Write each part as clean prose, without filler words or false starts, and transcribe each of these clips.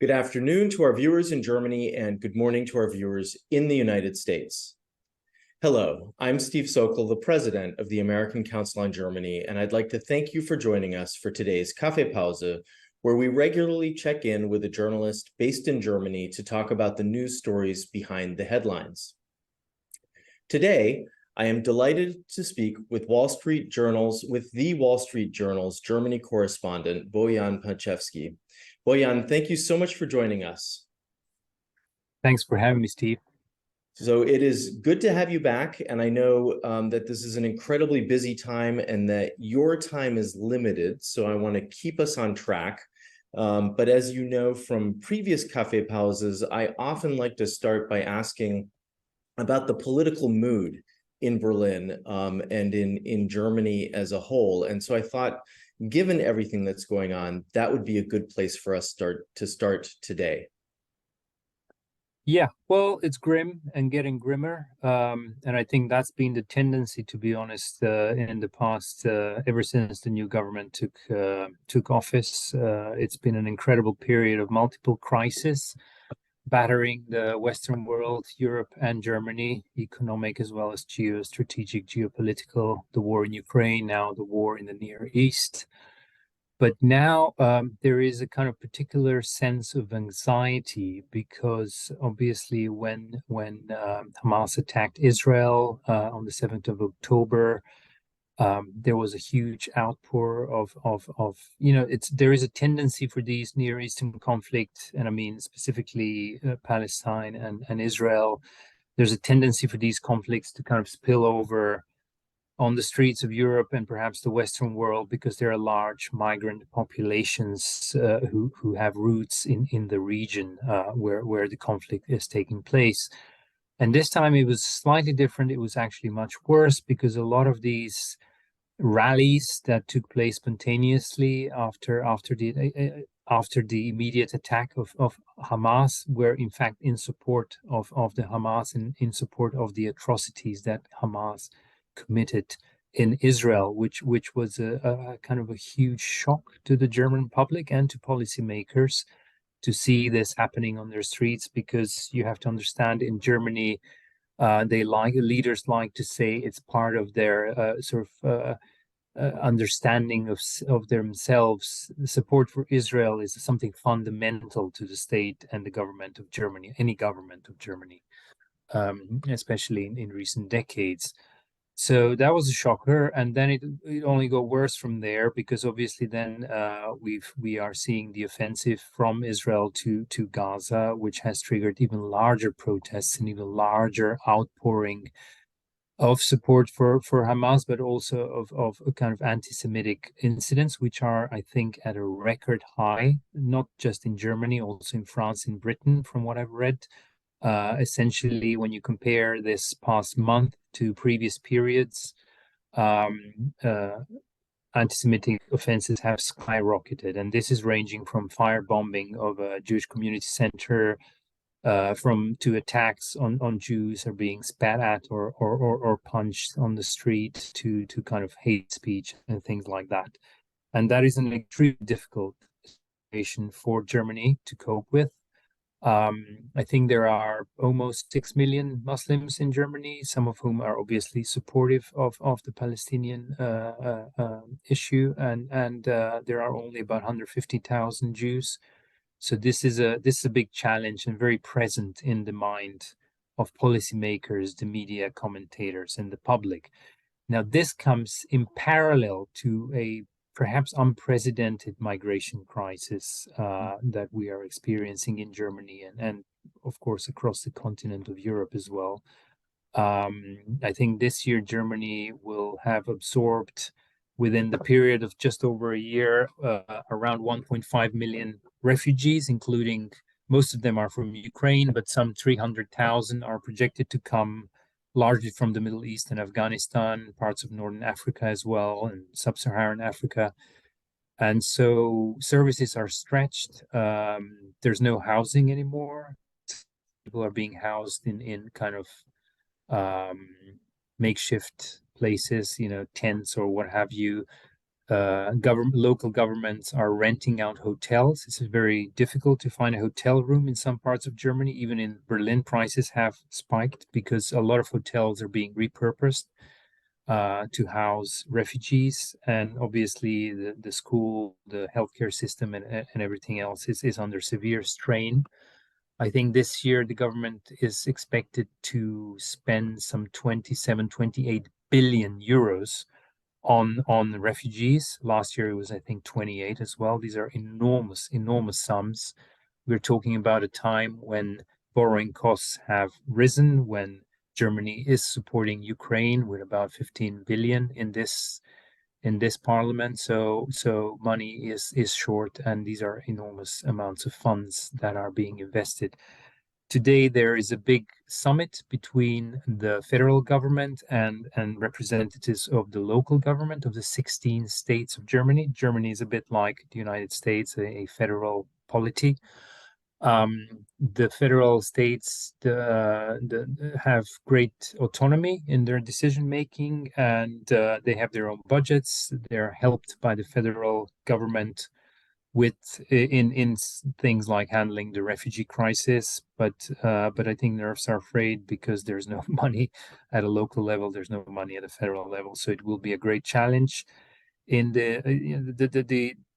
Good afternoon to our viewers in Germany and good morning to our viewers in the United States. Hello, I'm Steve Sokol, the president of the American Council on Germany, and I'd like to thank you for joining us for today's Kaffeepause, where we regularly check in with a journalist based in Germany to talk about the news stories behind the headlines. Today, I am delighted to speak with the Wall Street Journal's Germany correspondent, Bojan Pancevski. Bojan, thank you so much for joining us. Thanks for having me, Steve. So it is good to have you back, and I know that this is an incredibly busy time and that your time is limited, so I want to keep us on track. But as you know from previous Café Pauses, I often like to start by asking about the political mood in Berlin and in Germany as a whole. And so I thought, given everything that's going on, that would be a good place for us to start today. Yeah, well, it's grim and getting grimmer. And I think that's been the tendency, to be honest, in the past, ever since the new government took office. It's been an incredible period of multiple crises, battering the Western world, Europe and Germany, economic as well as geostrategic, geopolitical, the war in Ukraine, now the war in the Near East. But now there is a kind of particular sense of anxiety because obviously when Hamas attacked Israel on the 7th of October, there was a huge outpour of there is a tendency for these Near Eastern conflicts, and I mean specifically Palestine and Israel. There's a tendency for these conflicts to kind of spill over on the streets of Europe and perhaps the Western world, because there are large migrant populations who have roots in the region where the conflict is taking place. And this time it was slightly different. It was actually much worse because a lot of these rallies that took place spontaneously after the immediate attack of Hamas were in fact in support of the Hamas and in support of the atrocities that Hamas committed in Israel, which was a kind of a huge shock to the German public and to policymakers to see this happening on their streets, because you have to understand, in Germany, leaders like to say it's part of their understanding of themselves. The support for Israel is something fundamental to the state and the government of Germany, any government of Germany, especially in recent decades. So that was a shocker, and then it only got worse from there, because obviously then we are seeing the offensive from Israel to Gaza, which has triggered even larger protests and even larger outpouring of support for Hamas, but also of a kind of anti-Semitic incidents, which are, I think, at a record high, not just in Germany, also in France and Britain, from what I've read. Essentially, when you compare this past month to previous periods, anti-Semitic offenses have skyrocketed, and this is ranging from firebombing of a Jewish community center, to attacks on Jews are being spat at or punched on the street, to kind of hate speech and things like that. And that is an extremely difficult situation for Germany to cope with. I think there are almost 6 million Muslims in Germany, some of whom are obviously supportive of the Palestinian issue, and there are only about 150,000 Jews. So this is a big challenge and very present in the mind of policymakers, the media commentators, and the public. Now, this comes in parallel to a perhaps unprecedented migration crisis that we are experiencing in Germany and of course across the continent of Europe as well. I think this year Germany will have absorbed, within the period of just over a year, around 1.5 million refugees, including most of them are from Ukraine, but some 300,000 are projected to come largely from the Middle East and Afghanistan, parts of Northern Africa as well, and Sub-Saharan Africa. And so services are stretched. There's no housing anymore. People are being housed in kind of makeshift places, tents or what have you. local governments are renting out hotels. It's very difficult to find a hotel room in some parts of Germany. Even in Berlin, prices have spiked because a lot of hotels are being repurposed to house refugees, and obviously the school, the healthcare system, and everything else is under severe strain. I think this year the government is expected to spend some 27, 28 billion euros on refugees. Last year it was, I think, 28 as well. These are enormous sums. We're talking about a time when borrowing costs have risen, when Germany is supporting Ukraine with about 15 billion in this parliament. So money is short, and these are enormous amounts of funds that are being invested. Today, there is a big summit between the federal government and representatives of the local government of the 16 states of Germany. Germany is a bit like the United States, a federal polity. The federal states have great autonomy in their decision making, and they have their own budgets. They're helped by the federal government with in things like handling the refugee crisis, but I think nerves are frayed because there's no money at a local level, there's no money at a federal level, so it will be a great challenge. In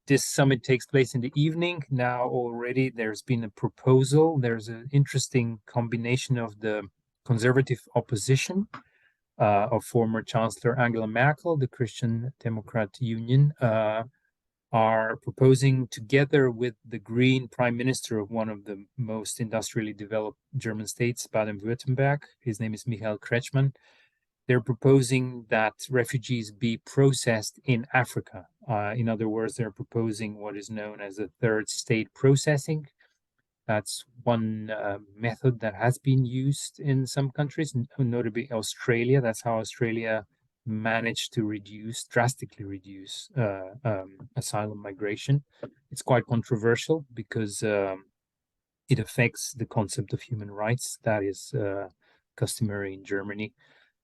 this summit takes place in the evening. Now already there's been a proposal. There's an interesting combination of the conservative opposition of former Chancellor Angela Merkel, the Christian Democrat Union, are proposing, together with the Green Prime Minister of one of the most industrially developed German states, Baden-Württemberg. His name is Michael Kretschmann. They're proposing that refugees be processed in Africa. In other words, they're proposing what is known as a third state processing. That's one method that has been used in some countries, notably Australia. That's how Australia managed to drastically reduce asylum migration. It's quite controversial because it affects the concept of human rights that is customary in Germany.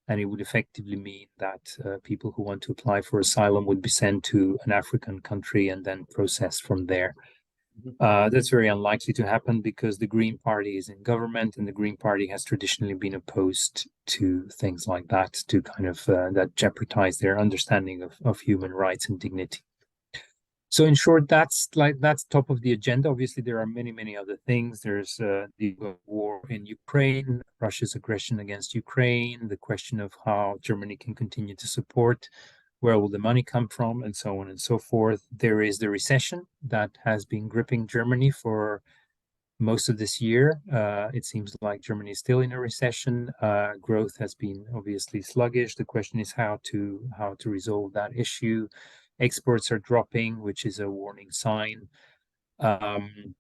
And it would effectively mean that people who want to apply for asylum would be sent to an African country and then processed from there. That's very unlikely to happen because the Green Party is in government, and the Green Party has traditionally been opposed to things like that, to kind of that jeopardize their understanding of human rights and dignity. So in short, that's top of the agenda. Obviously, there are many other things. There's the war in Ukraine, Russia's aggression against Ukraine, the question of how Germany can continue to support, where will the money come from, and so on and so forth. There is the recession that has been gripping Germany for most of this year. It seems like Germany is still in a recession. Growth has been obviously sluggish. The question is how to resolve that issue. Exports are dropping, which is a warning sign.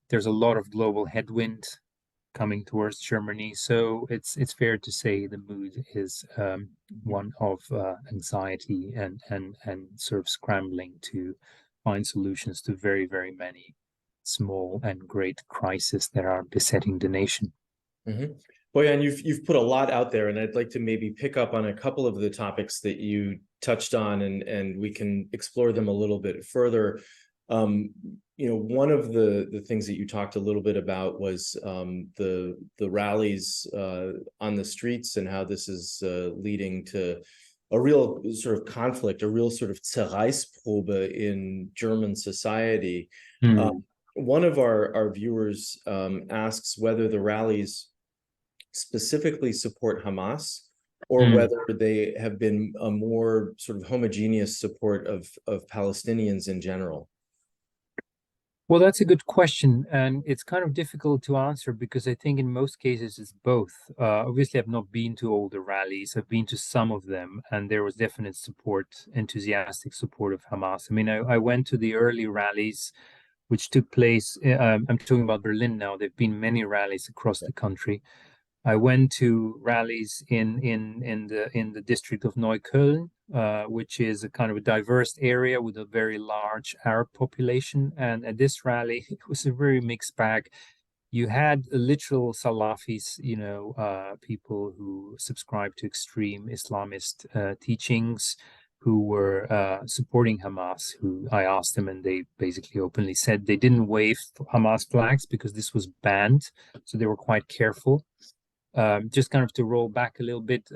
There's a lot of global headwind coming towards Germany, so it's fair to say the mood is one of anxiety and sort of scrambling to find solutions to very many small and great crises that are besetting the nation. Mm-hmm. Bojan, you've put a lot out there, and I'd like to maybe pick up on a couple of the topics that you touched on, and we can explore them a little bit further. One of the things that you talked a little bit about was the rallies on the streets, and how this is leading to a real sort of conflict, a real sort of Zerreißprobe in German society. One of our viewers asks whether the rallies specifically support Hamas, or whether they have been a more sort of homogeneous support of Palestinians in general. Well, that's a good question, and it's kind of difficult to answer because I think in most cases it's both. Obviously, I've not been to all the rallies. I've been to some of them, and there was definite support, enthusiastic support of Hamas. I mean, I went to the early rallies, which took place. I'm talking about Berlin now. There've been many rallies across the country. I went to rallies in the district of Neukölln, which is a kind of a diverse area with a very large Arab population. And at this rally, it was a very mixed bag. You had literal Salafis, people who subscribe to extreme Islamist teachings. who were supporting Hamas, who I asked them, and they basically openly said they didn't wave Hamas flags because this was banned. So they were quite careful. Just kind of to roll back a little bit,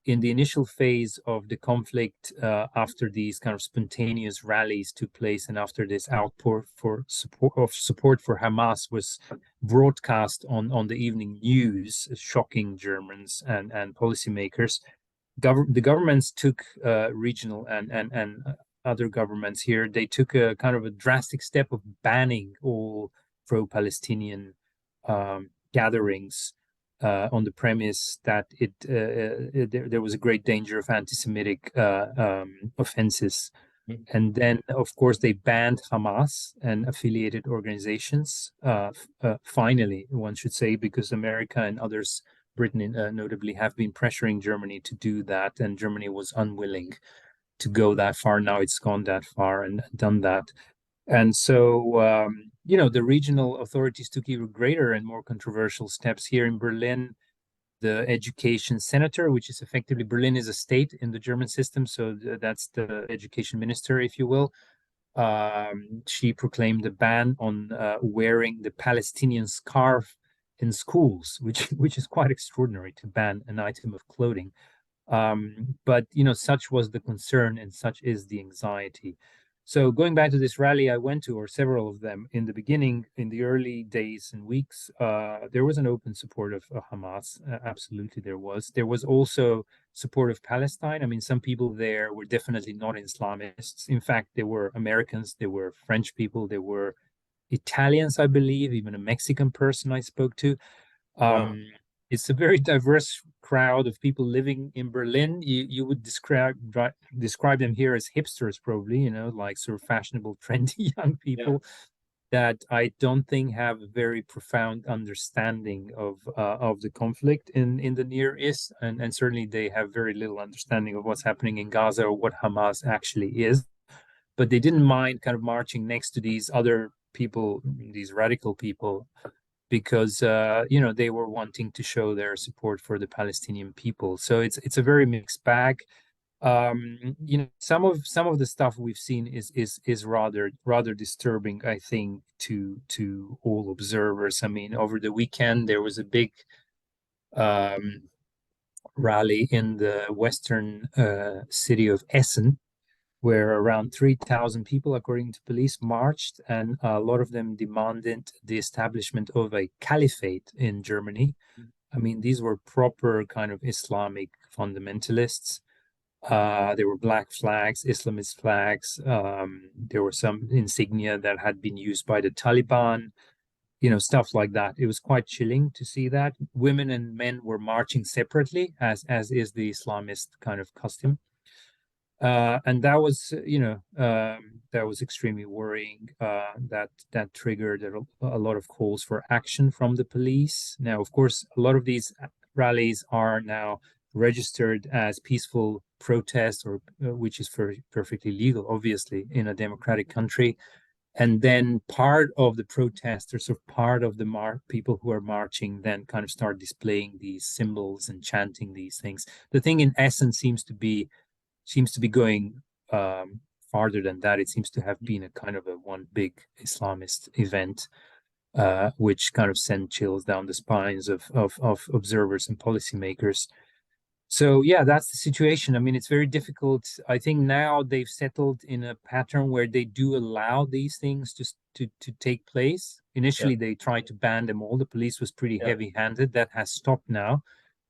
in the initial phase of the conflict, after these kind of spontaneous rallies took place, and after this outpour for support for Hamas was broadcast on the evening news, shocking Germans and policymakers, the governments took regional and other governments here. They took a kind of a drastic step of banning all pro-Palestinian gatherings on the premise that there was a great danger of anti-Semitic offenses. And then, of course, they banned Hamas and affiliated organizations. Finally, one should say, because America and others, Britain notably, have been pressuring Germany to do that, and Germany was unwilling to go that far. Now it's gone that far and done that. And so, the regional authorities took even greater and more controversial steps. Here in Berlin, the education senator, which is effectively, Berlin is a state in the German system, so that's the education minister, if you will. She proclaimed a ban on wearing the Palestinian scarf in schools, which is quite extraordinary to ban an item of clothing. But such was the concern and such is the anxiety. So going back to this rally I went to, or several of them, in the beginning, in the early days and weeks, there was an open support of Hamas. Absolutely, there was. There was also support of Palestine. I mean, some people there were definitely not Islamists. In fact, there were Americans, there were French people, there were Italians, I believe, even a Mexican person I spoke to. Wow. It's a very diverse crowd of people living in Berlin. You would describe them here as hipsters, probably, like sort of fashionable, trendy young people that I don't think have a very profound understanding of the conflict in the Near East, and certainly they have very little understanding of what's happening in Gaza or what Hamas actually is. But they didn't mind kind of marching next to these other people, these radical people, because they were wanting to show their support for the Palestinian people. So it's a very mixed bag. Some of the stuff we've seen is rather disturbing, I think, to all observers. I mean, over the weekend there was a big rally in the western city of Essen, where around 3,000 people, according to police, marched, and a lot of them demanded the establishment of a caliphate in Germany. I mean, these were proper kind of Islamic fundamentalists. There were black flags, Islamist flags. There were some insignia that had been used by the Taliban, stuff like that. It was quite chilling to see that. Women and men were marching separately, as is the Islamist kind of custom. And that was, that was extremely worrying. That triggered a lot of calls for action from the police. Now, of course, a lot of these rallies are now registered as peaceful protests, or which is perfectly legal, obviously, in a democratic country. And then part of the protesters, or part of the people who are marching, then kind of start displaying these symbols and chanting these things. The thing in essence seems to be going farther than that. It seems to have been a kind of a one big Islamist event, which kind of sent chills down the spines of observers and policymakers. So yeah, that's the situation. I mean, it's very difficult. I think now they've settled in a pattern where they do allow these things just to take place. Initially, they tried to ban them all. The police was pretty heavy-handed. That has stopped now.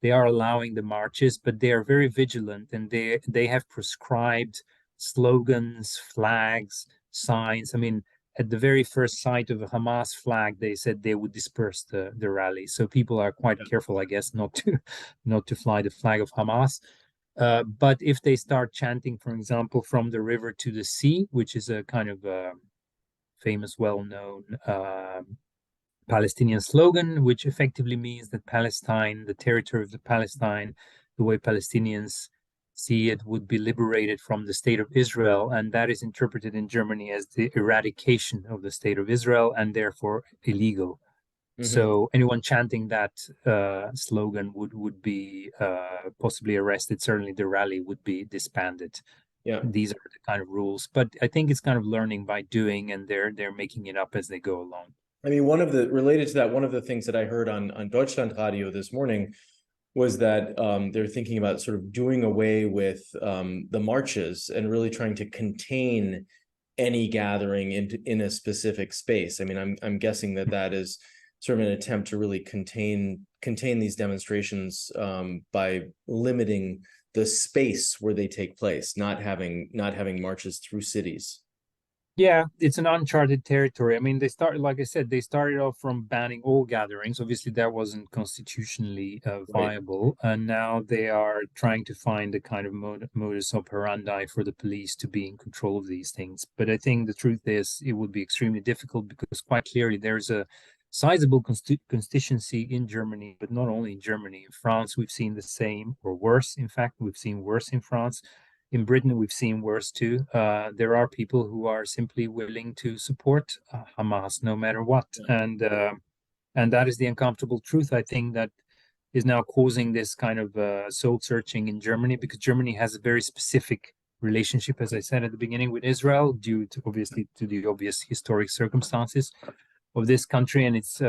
They are allowing the marches, but they are very vigilant, and they have prescribed slogans, flags, signs. I mean, at the very first sight of a Hamas flag, they said they would disperse the rally. So people are quite careful, I guess, not to fly the flag of Hamas. But if they start chanting, for example, from the river to the sea, which is a kind of famous, well-known Palestinian slogan, which effectively means that Palestine, the territory of the Palestine, the way Palestinians see it, would be liberated from the state of Israel. And that is interpreted in Germany as the eradication of the state of Israel, and therefore illegal. So anyone chanting that slogan would be possibly arrested. Certainly the rally would be disbanded. Yeah. these are the kind of rules. But I think it's kind of learning by doing, and they're making it up as they go along. I mean, related to that, one of the things that I heard on Deutschland Radio this morning was that they're thinking about sort of doing away with the marches and really trying to contain any gathering in a specific space. I mean, I'm guessing that that is sort of an attempt to really contain these demonstrations by limiting the space where they take place, not having marches through cities. Yeah, it's an uncharted territory. I mean, like I said, they started off from banning all gatherings. Obviously, that wasn't constitutionally Right. viable. And now they are trying to find a kind of modus operandi for the police to be in control of these things. But I think the truth is it would be extremely difficult because quite clearly there's a sizable constituency in Germany, but not only in Germany. In France, we've seen the same or worse. In fact, we've seen worse in France. In Britain, we've seen worse too. There are people who are simply willing to support Hamas no matter what, and that is the uncomfortable truth. I think that is now causing this kind of soul searching in Germany, because Germany has a very specific relationship, as I said at the beginning, with Israel, due to obviously to the obvious historic circumstances of this country and its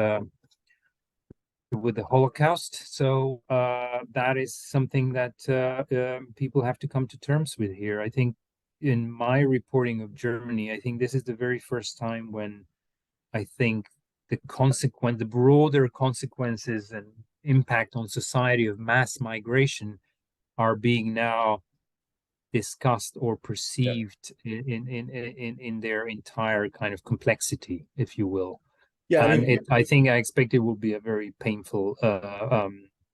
with the Holocaust. So that is something that people have to come to terms with here. I think in my reporting of Germany, I think this is the very first time when I think the broader consequences and impact on society of mass migration are being now discussed or perceived in their entire kind of complexity, if you will. Yeah, I And mean, I think I expect it will be a very painful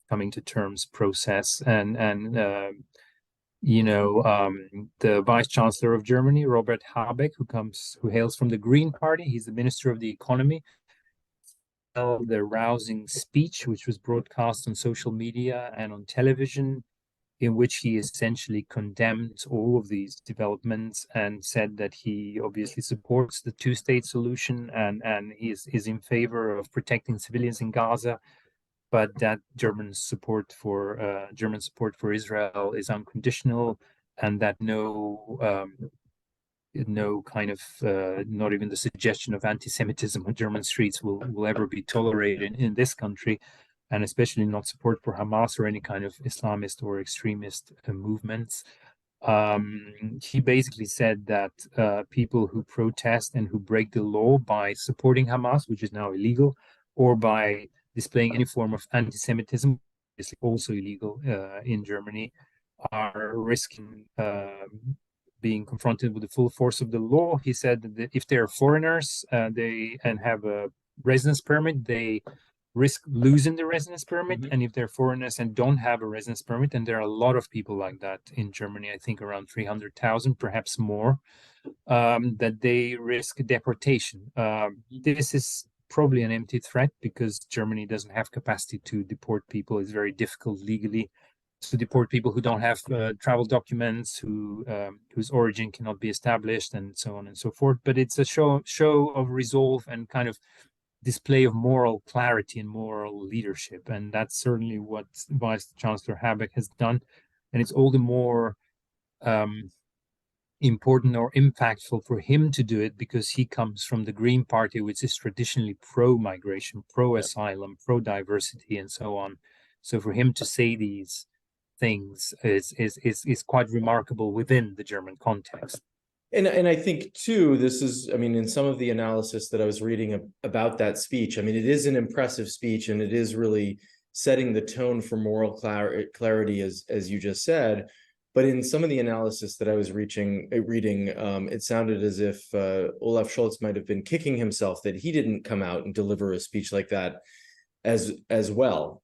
coming to terms process. The Vice Chancellor of Germany, Robert Habeck, who hails from the Green Party, he's the Minister of the Economy. The rousing speech, which was broadcast on social media and on television, in which he essentially condemned all of these developments and said that he obviously supports the two-state solution and is in favor of protecting civilians in Gaza, but that German support for Israel is unconditional, and that no kind of not even the suggestion of anti-Semitism on German streets will ever be tolerated in this country, and especially not support for Hamas or any kind of Islamist or extremist movements. He basically said that people who protest and who break the law by supporting Hamas, which is now illegal, or by displaying any form of anti-Semitism, is also illegal in Germany, are risking being confronted with the full force of the law. He said that if they're foreigners and have a residence permit, they risk losing the residence permit. And if they're foreigners and don't have a residence permit, and there are a lot of people like that in Germany, I think around 300,000, perhaps more, that they risk deportation. This is probably an empty threat because Germany doesn't have capacity to deport people. It's very difficult legally to deport people who don't have travel documents, whose origin cannot be established, and so on and so forth. But it's a show of resolve and kind of display of moral clarity and moral leadership, and that's certainly what Vice Chancellor Habeck has done. And it's all the more important or impactful for him to do it because he comes from the Green Party, which is traditionally pro-migration, pro-asylum, pro-diversity, and so on. So for him to say these things is quite remarkable within the German context. And I think too, this is, I mean, in some of the analysis that I was reading about that speech, I mean, it is an impressive speech and it is really setting the tone for moral clarity, as you just said. But in some of the analysis that I was reading, it sounded as if Olaf Scholz might have been kicking himself that he didn't come out and deliver a speech like that as well.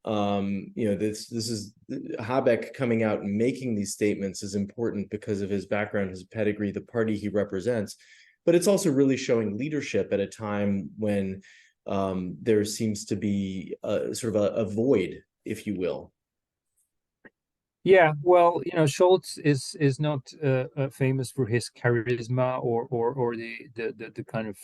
This is Habeck coming out and making these statements is important because of his background, his pedigree, the party he represents. But it's also really showing leadership at a time when there seems to be sort of a void, if you will. Yeah, well, Scholz is not famous for his charisma or the kind of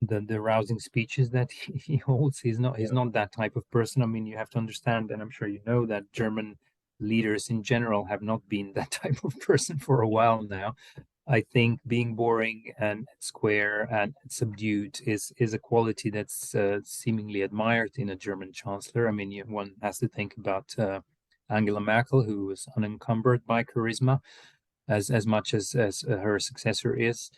the rousing speeches that he holds. He's not that type of person. I mean, you have to understand, and I'm sure you know, that German leaders in general have not been that type of person for a while now. I think being boring and square and subdued is a quality that's seemingly admired in a German chancellor. I mean, one has to think about Angela Merkel, who was unencumbered by charisma as much as her successor is.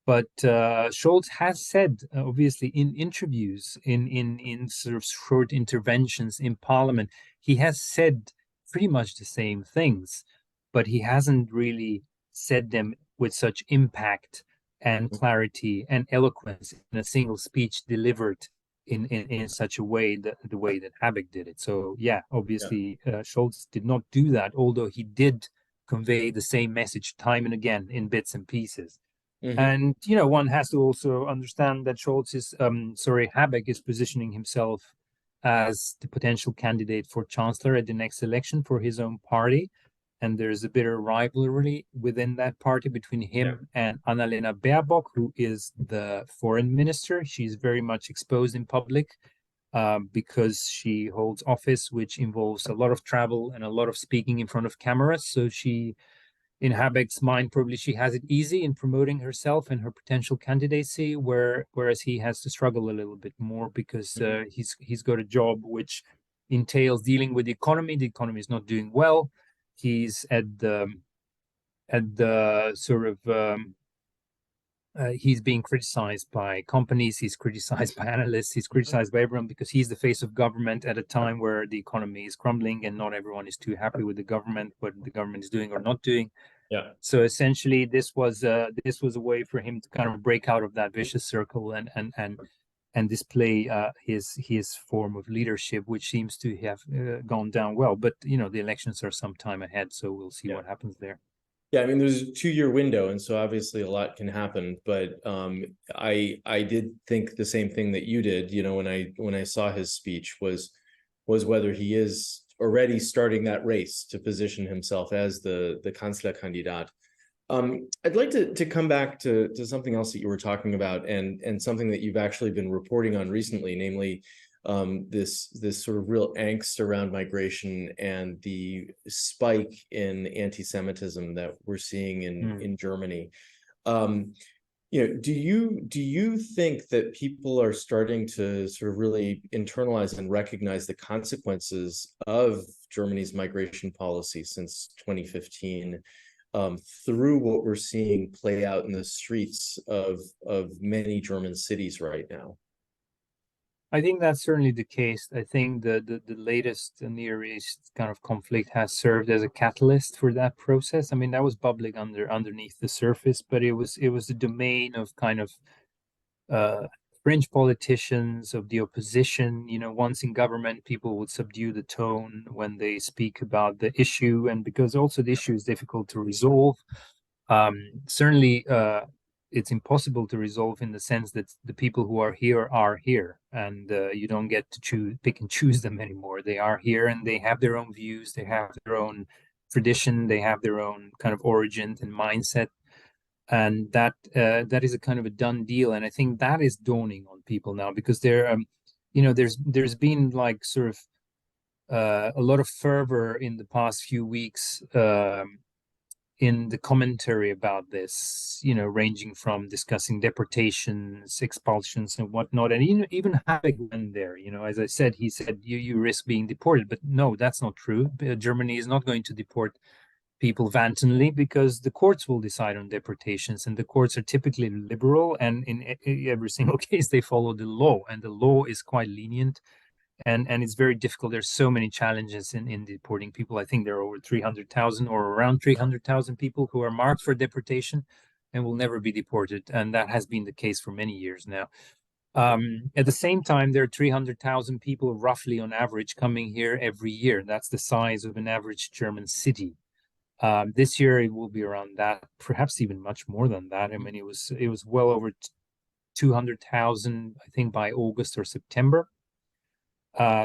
But Scholz has said, obviously, in interviews, in sort of short interventions in Parliament, he has said pretty much the same things, but he hasn't really said them with such impact and clarity and eloquence in a single speech delivered in such a way that the way that Habeck did it. So yeah, obviously Scholz did not do that, although he did convey the same message time and again in bits and pieces. And one has to also understand that Habeck is positioning himself as the potential candidate for chancellor at the next election for his own party. And there's a bitter rivalry within that party between him and Annalena Baerbock, who is the foreign minister. She's very much exposed in public because she holds office, which involves a lot of travel and a lot of speaking in front of cameras. So in Habeck's mind, probably she has it easy in promoting herself and her potential candidacy, whereas he has to struggle a little bit more because he's got a job which entails dealing with the economy. The economy is not doing well. He's at the sort of he's being criticized by companies, he's criticized by analysts, he's criticized by everyone because he's the face of government at a time where the economy is crumbling and not everyone is too happy with the government, what the government is doing or not doing. Yeah. So essentially, this was a way for him to kind of break out of that vicious circle and display his form of leadership, which seems to have gone down well. But the elections are some time ahead, so we'll see what happens there. Yeah, I mean, there's a 2-year window, and so obviously a lot can happen. But I did think the same thing that you did. When I saw his speech was whether he is already starting that race to position himself as the Kanzlerkandidat. I'd like to come back to something else that you were talking about, and something that you've actually been reporting on recently, namely this sort of real angst around migration and the spike in anti-Semitism that we're seeing in Germany. Do you think that people are starting to sort of really internalize and recognize the consequences of Germany's migration policy since 2015 through what we're seeing play out in the streets of many German cities right now? I think that's certainly the case. I think the latest Near East kind of conflict has served as a catalyst for that process. I mean, that was bubbling underneath the surface, but it was the domain of kind of fringe politicians of the opposition. Once in government, people would subdue the tone when they speak about the issue, and because also the issue is difficult to resolve. Certainly, it's impossible to resolve in the sense that the people who are here, and you don't get to pick and choose them anymore. They are here, and they have their own views, they have their own tradition, they have their own kind of origin and mindset, and that is a kind of a done deal. And I think that is dawning on people now, because there's been like sort of a lot of fervor in the past few weeks in the commentary about this, ranging from discussing deportations, expulsions, and whatnot. And even Habeck went there. As I said, he said you risk being deported, but no, that's not true. Germany is not going to deport people wantonly because the courts will decide on deportations, and the courts are typically liberal, and in every single case they follow the law, and the law is quite lenient. And it's very difficult. There's so many challenges in deporting people. I think there are over 300,000 or around 300,000 people who are marked for deportation and will never be deported. And that has been the case for many years now. At the same time, there are 300,000 people roughly on average coming here every year. That's the size of an average German city. This year it will be around that, perhaps even much more than that. I mean, it was well over 200,000, I think, by August or September.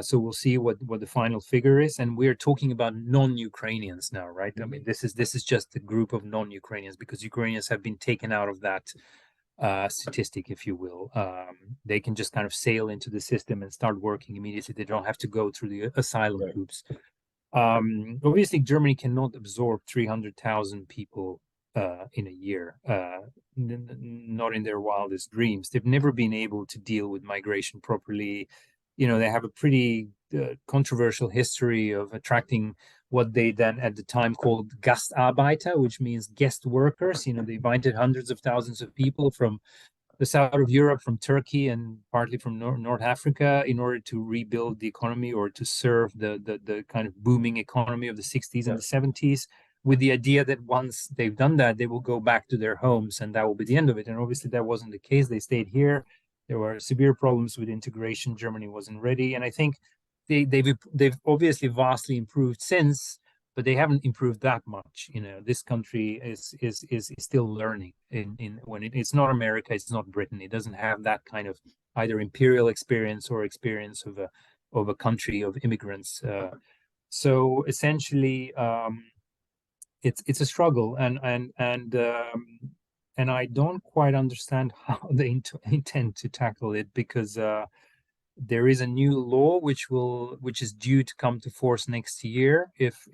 So we'll see what the final figure is, and we're talking about non-Ukrainians now, right? I mean, this is just a group of non-Ukrainians, because Ukrainians have been taken out of that statistic, if you will. They can just kind of sail into the system and start working immediately. They don't have to go through the asylum hoops. Obviously, Germany cannot absorb 300,000 people in a year, not in their wildest dreams. They've never been able to deal with migration properly. They have a pretty controversial history of attracting what they then at the time called Gastarbeiter, which means guest workers. They invited hundreds of thousands of people from the south of Europe, from Turkey and partly from North Africa, in order to rebuild the economy or to serve the kind of booming economy of the 60s and the 70s, with the idea that once they've done that, they will go back to their homes and that will be the end of it. And obviously that wasn't the case. They stayed here. There were severe problems with integration. Germany wasn't ready. And I think they've obviously vastly improved since, but they haven't improved that much. This country is still learning. It's not America, it's not Britain. It doesn't have that kind of either imperial experience or experience of a country of immigrants. So essentially, it's a struggle, and I don't quite understand how they intend to tackle it, because there is a new law which is due to come to force next year if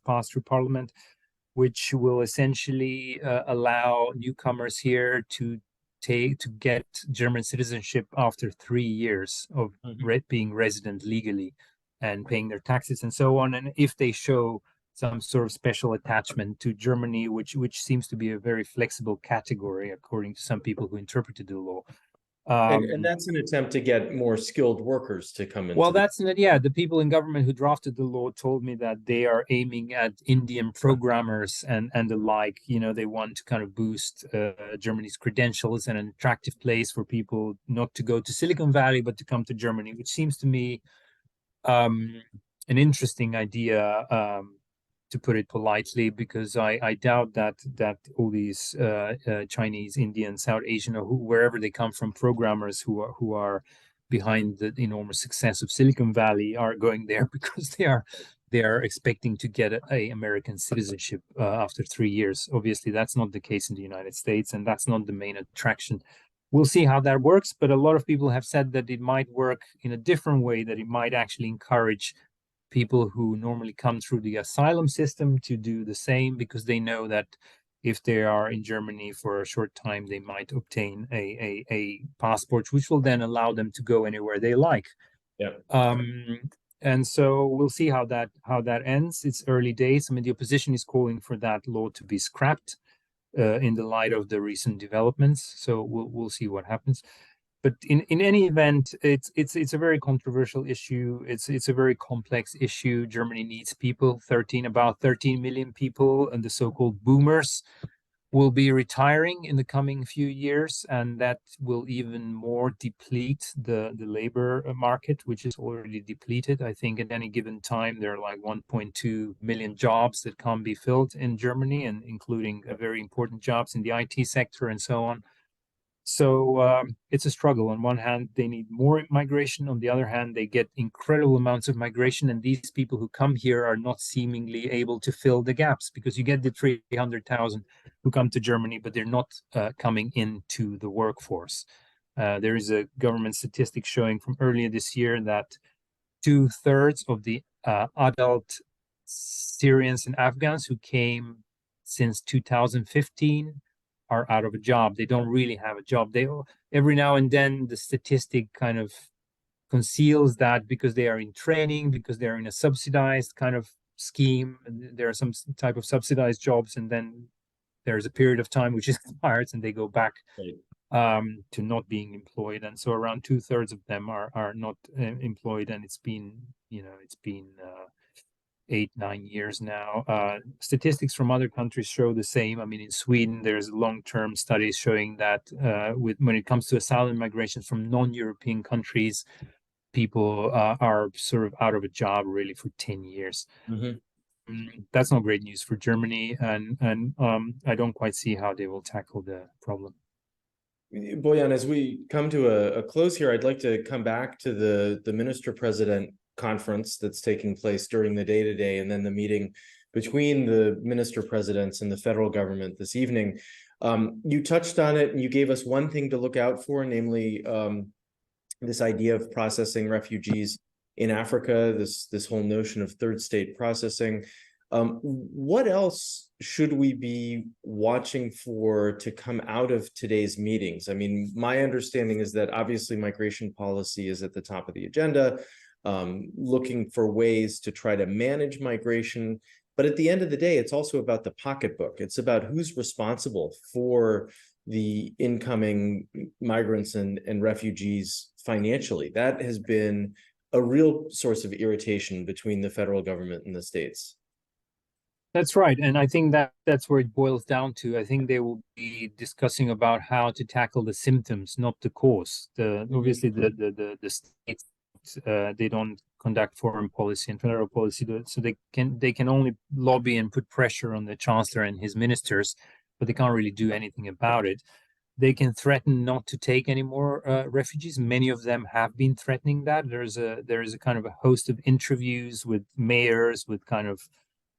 passed through Parliament, which will essentially allow newcomers here to get German citizenship after 3 years of being resident legally and paying their taxes and so on. And if they show some sort of special attachment to Germany, which seems to be a very flexible category according to some people who interpreted the law. And that's an attempt to get more skilled workers to come into. Well, the people in government who drafted the law told me that they are aiming at Indian programmers and the like. They want to kind of boost Germany's credentials and an attractive place for people not to go to Silicon Valley, but to come to Germany, which seems to me an interesting idea, to put it politely, because I doubt that all these Chinese, Indian, South Asian, or wherever they come from, programmers who are behind the enormous success of Silicon Valley are going there because they are expecting to get a American citizenship after 3 years. Obviously, that's not the case in the United States, and that's not the main attraction. We'll see how that works, but a lot of people have said that it might work in a different way, that it might actually encourage people who normally come through the asylum system to do the same, because they know that if they are in Germany for a short time, they might obtain a passport, which will then allow them to go anywhere they like. And so we'll see how that ends. It's early days. I mean, the opposition is calling for that law to be scrapped in the light of the recent developments. So we'll see what happens. But in any event, it's a very controversial issue. It's a very complex issue. Germany needs people. About 13 million people, and the so-called boomers will be retiring in the coming few years, and that will even more deplete the labor market, which is already depleted. I think at any given time there are like 1.2 million jobs that can't be filled in Germany, and including very important jobs in the IT sector and so on. So it's a struggle. On one hand, they need more migration. On the other hand, they get incredible amounts of migration. And these people who come here are not seemingly able to fill the gaps, because you get the 300,000 who come to Germany, but they're not coming into the workforce. There is a government statistic showing from earlier this year that 2/3 of the adult Syrians and Afghans who came since 2015 are out of a job. They don't really have a job. They every now and then the statistic kind of conceals that because they are in training, because they're in a subsidized kind of scheme. There are some type of subsidized jobs, and then there's a period of time which expires, and they go back to not being employed. And so around 2/3 of them are not employed, and it's been 8-9 years now. Statistics from other countries show the same. I mean, in Sweden, there's long-term studies showing that when it comes to asylum migrations from non-European countries, people are sort of out of a job really for 10 years. That's not great news for Germany, and I don't quite see how they will tackle the problem. Bojan, as we come to a close here, I'd like to come back to the minister-president conference that's taking place during the day today, and then the meeting between the minister presidents and the federal government this evening. You touched on it, and you gave us one thing to look out for, namely this idea of processing refugees in Africa, this whole notion of third state processing. What else should we be watching for to come out of today's meetings? I mean, my understanding is that obviously migration policy is at the top of the agenda, looking for ways to try to manage migration. But at the end of the day, it's also about the pocketbook. It's about who's responsible for the incoming migrants and refugees financially. That has been a real source of irritation between the federal government and the states. That's right, and I think that's where it boils down to. I think they will be discussing about how to tackle the symptoms, not the cause. Obviously the states they don't conduct foreign policy and federal policy, so they can only lobby and put pressure on the chancellor and his ministers, but they can't really do anything about it. They can threaten not to take any more refugees. Many of them have been threatening that. There is a kind of a host of interviews with mayors, with kind of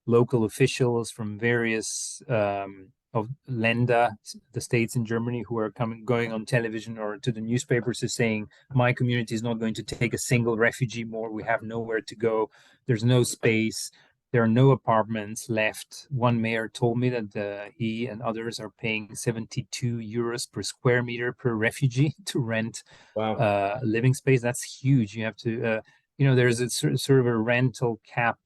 local officials from various of Länder, the states in Germany, who are going on television or to the newspapers is saying, my community is not going to take a single refugee more. We have nowhere to go. There's no space. There are no apartments left. One mayor told me that he and others are paying 72 euros per square meter per refugee to rent living space. That's huge. You have to, there's a sort of a rental cap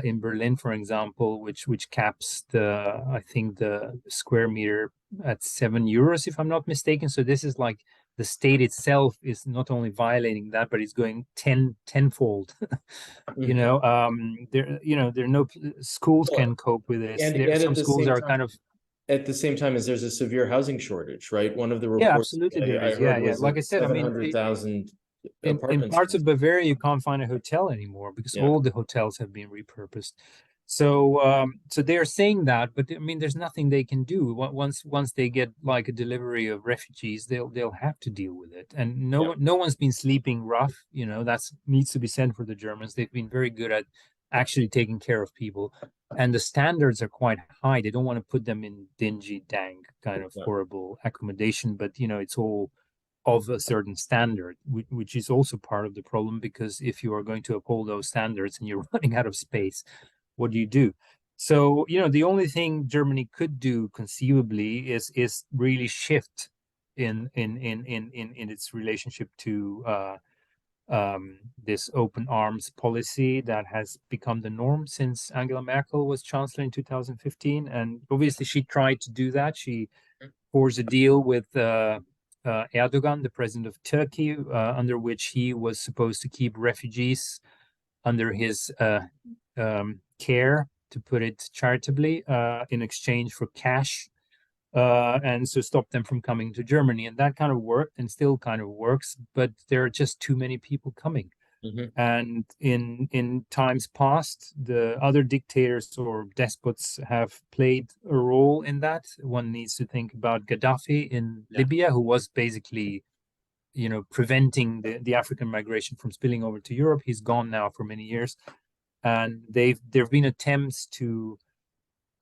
in Berlin, for example, which caps I think the square meter at 7 euros, if I'm not mistaken. So this is like the state itself is not only violating that, but it's going tenfold. There are no schools can cope with this. And some schools are kind of at the same time as there's a severe housing shortage, right? One of the reports absolutely there is. Like I said, 700,000 in parts of Bavaria, you can't find a hotel anymore because all the hotels have been repurposed. So, so they're saying that, but I mean, there's nothing they can do. Once they get like a delivery of refugees, they'll have to deal with it. And no one's been sleeping rough. That needs to be said for the Germans. They've been very good at actually taking care of people, and the standards are quite high. They don't want to put them in dingy, dank, kind of horrible accommodation, but it's all of a certain standard, which is also part of the problem, because if you are going to uphold those standards and you're running out of space, what do you do? So, the only thing Germany could do conceivably is really shift in its relationship to this open arms policy that has become the norm since Angela Merkel was chancellor in 2015. And obviously she tried to do that. She forced a deal with Erdogan, the president of Turkey, under which he was supposed to keep refugees under his care, to put it charitably, in exchange for cash, and so stop them from coming to Germany. And that kind of worked and still kind of works, but there are just too many people coming. And in times past, the other dictators or despots have played a role in that. One needs to think about Gaddafi in Libya, who was basically, preventing the African migration from spilling over to Europe. He's gone now for many years, and there have been attempts to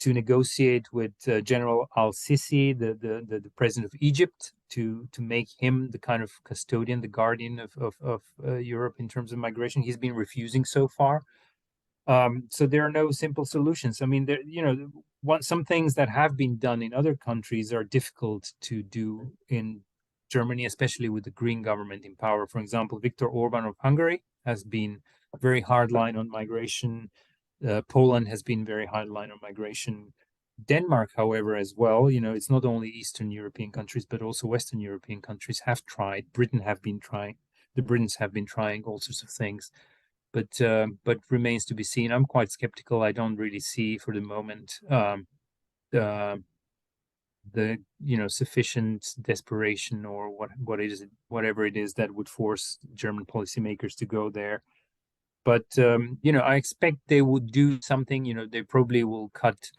negotiate with General al-Sisi, the president of Egypt, to make him the kind of custodian, the guardian of Europe in terms of migration. He's been refusing so far. So there are no simple solutions. I mean, some things that have been done in other countries are difficult to do in Germany, especially with the Green government in power. For example, Viktor Orban of Hungary has been very hardline on migration. Poland has been very hardline on migration. Denmark, however, as well, it's not only Eastern European countries, but also Western European countries have tried. The Britons have been trying all sorts of things, but remains to be seen. I'm quite skeptical. I don't really see for the moment the sufficient desperation or whatever it is that would force German policymakers to go there. But I expect they would do something. They probably will cut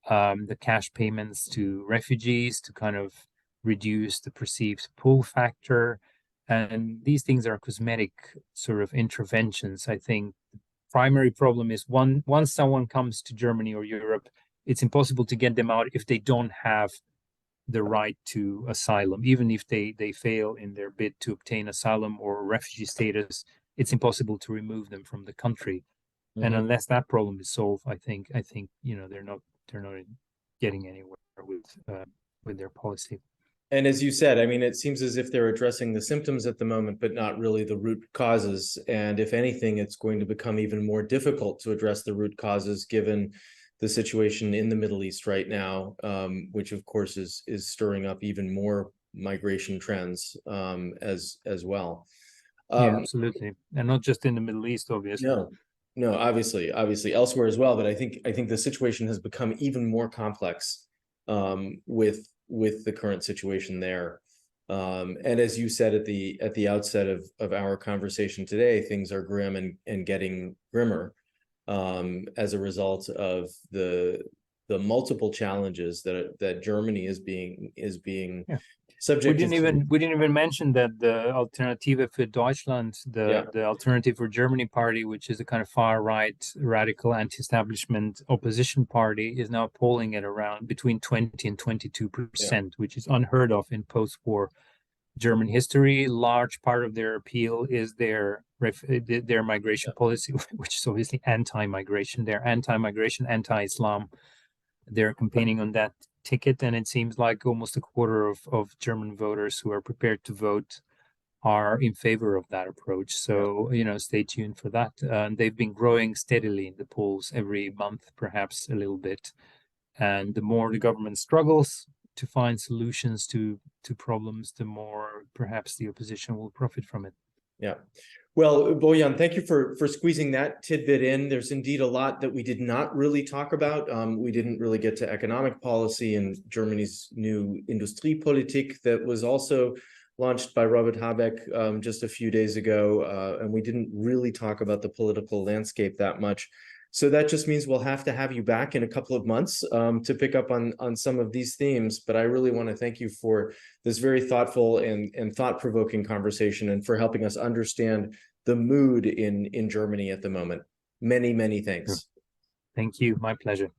the cash payments to refugees to kind of reduce the perceived pull factor. And these things are cosmetic sort of interventions. I think the primary problem is once someone comes to Germany or Europe, it's impossible to get them out if they don't have the right to asylum. Even if they fail in their bid to obtain asylum or refugee status, it's impossible to remove them from the country. And Mhm. unless that problem is solved, I think they're not getting anywhere with their policy. And as you said, I mean, it seems as if they're addressing the symptoms at the moment, but not really the root causes. And if anything, it's going to become even more difficult to address the root causes given the situation in the Middle East right now, which of course is stirring up even more migration trends as well. Yeah, absolutely, and not just in the Middle East, obviously. No, obviously elsewhere as well. But I think the situation has become even more complex with the current situation there. And as you said at the outset of our conversation today, things are grim and getting grimmer as a result of the multiple challenges that Germany is being Yeah. subjected to. We didn't even mention that the Alternative für Deutschland, the Alternative for Germany party, which is a kind of far right, radical, anti-establishment opposition party, is now polling at around between 20 and 22%, which is unheard of in post-war German history. Large part of their appeal is their migration policy, which is obviously anti-migration. They're anti-migration, anti-Islam. They're campaigning on that ticket, and it seems like almost a quarter of German voters who are prepared to vote are in favor of that approach. So, stay tuned for that. They've been growing steadily in the polls every month, perhaps a little bit. And the more the government struggles to find solutions to problems, the more perhaps the opposition will profit from it. Yeah. Well, Bojan, thank you for squeezing that tidbit in. There's indeed a lot that we did not really talk about. We didn't really get to economic policy and Germany's new Industriepolitik that was also launched by Robert Habeck just a few days ago. And we didn't really talk about the political landscape that much. So that just means we'll have to have you back in a couple of months to pick up on some of these themes. But I really want to thank you for this very thoughtful and thought-provoking conversation and for helping us understand the mood in Germany at the moment. Many, many thanks. Thank you. My pleasure.